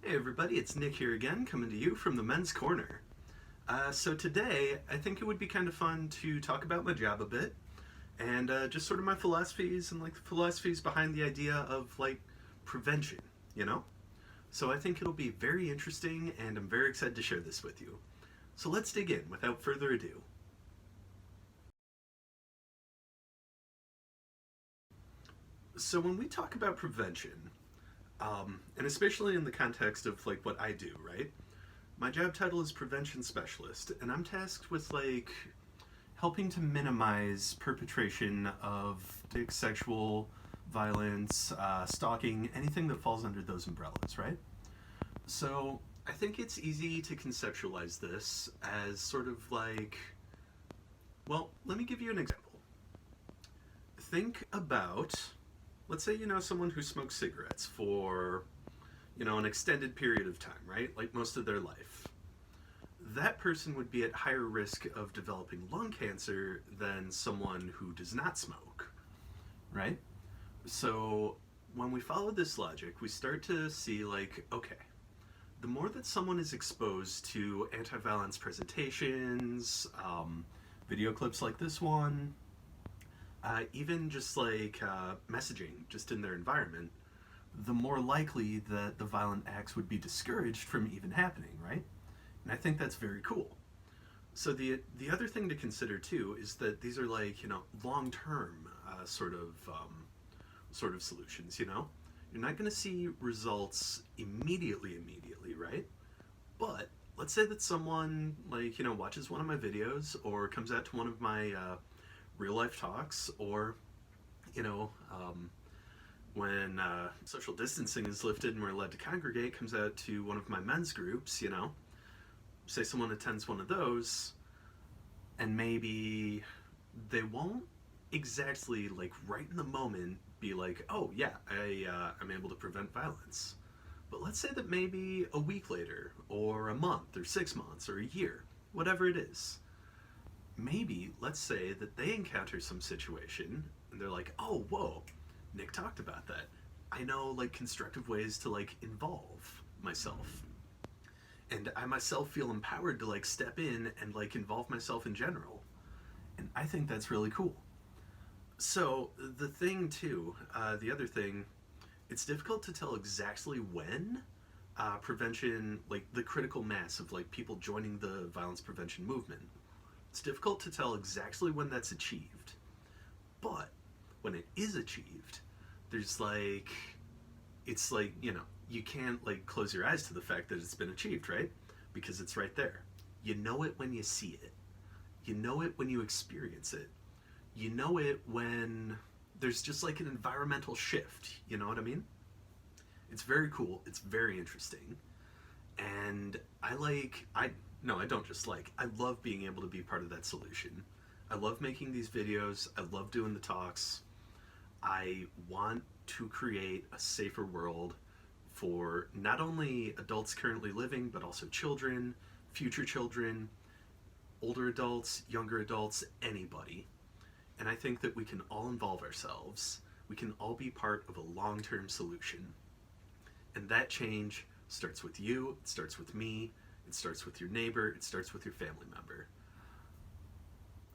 Hey everybody, it's Nick here again, coming to you from the Men's Corner. So today, I think it would be kind of fun to talk about my job a bit, and just sort of my philosophies and like the philosophies behind the idea of like prevention, you know? So I think it'll be very interesting, and I'm very excited to share this with you. So let's dig in without further ado. So when we talk about prevention, and especially in the context of like what I do, right? My job title is prevention specialist, and I'm tasked with like helping to minimize perpetration of sexual violence, stalking, anything that falls under those umbrellas, right? So I think it's easy to conceptualize this as sort of like, well, let me give you an example. Think about, let's say you know someone who smokes cigarettes for, an extended period of time, right? Like most of their life. That person would be at higher risk of developing lung cancer than someone who does not smoke, right? So when we follow this logic, we start to see like, okay, the more that someone is exposed to anti-violence presentations, video clips like this one, even just like messaging just in their environment, the more likely that the violent acts would be discouraged from even happening, right? And I think that's very cool. So the other thing to consider too is that these are like long term sort of solutions. You're not going to see results immediately, right? But let's say that someone like watches one of my videos or comes out to one of my real life talks, or you know when social distancing is lifted and we're allowed to congregate, comes out to one of my men's groups. Say someone attends one of those, and maybe they won't exactly like right in the moment be like, oh yeah, I'm able to prevent violence. But let's say that maybe a week later, or a month, or 6 months, or a year, whatever it is, maybe let's say that they encounter some situation and they're like, oh whoa, Nick talked about that. I know like constructive ways to like involve myself, and I myself feel empowered to like step in and like involve myself in general. And I think that's really cool. So the thing too, the other thing, it's difficult to tell exactly when prevention, like the critical mass of like people joining the violence prevention movement, it's difficult to tell exactly when that's achieved. But when it is achieved, there's like, it's like, you can't like close your eyes to the fact that it's been achieved, right? Because it's right there. You know it when you see it. You know it when you experience it. You know it when there's just like an environmental shift. You know what I mean? It's very cool. It's very interesting. And I don't just like, I love being able to be part of that solution. I love making these videos. I love doing the talks. I want to create a safer world for not only adults currently living, but also children, future children, older adults, younger adults, anybody. And I think that we can all involve ourselves. We can all be part of a long term solution. And that change starts with you, it starts with me, it starts with your neighbor, it starts with your family member.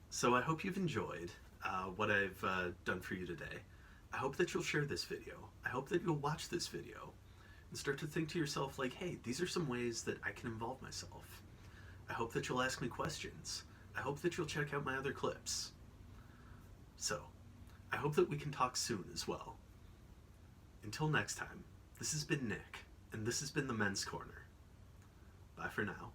So I hope you've enjoyed what I've done for you today. I hope that you'll share this video. I hope that you'll watch this video and start to think to yourself like, hey, these are some ways that I can involve myself. I hope that you'll ask me questions. I hope that you'll check out my other clips. So, I hope that we can talk soon as well. Until next time, this has been Nick, and this has been the Men's Corner. Bye for now.